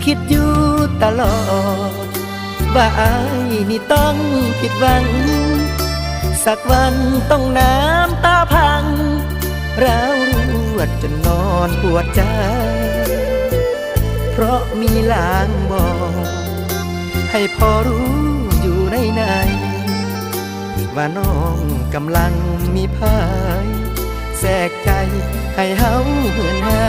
คิดอยู่ตลอดว่าอายนี่ต้องผิดหวังสักวันต้องน้ำตาพังร้าวรวดจนนอนปวดใจเพราะมีลางบอกให้พอรู้อยู่ในว่าน้องกำลังมีภายแทรกใจให้เฮาเหินหา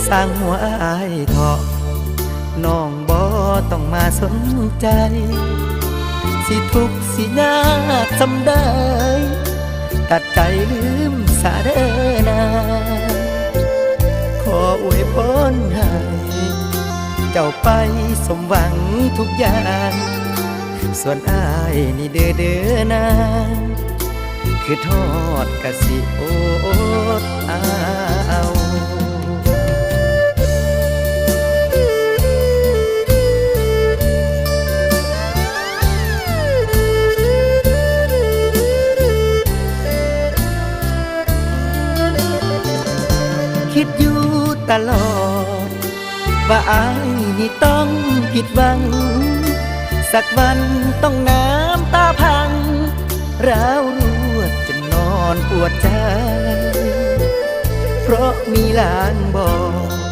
สร้างหัวอายเถาะน้องบ่ต้องมาสนใจสิทุกข์สิยากสำได้ตัดใจลืมสาเด้อนาขออวยพรให้เจ้าไปสมหวังทุกอย่างส่วนอายนี่เด้อนางคือทอดกะสิโอดเอาคิดอยู่ตลอดว่าอายนี่ต้องผิดหวังสักวันต้องน้ำตาพังร้าวรวดจนนอนปวดใจเพราะมีลางบอก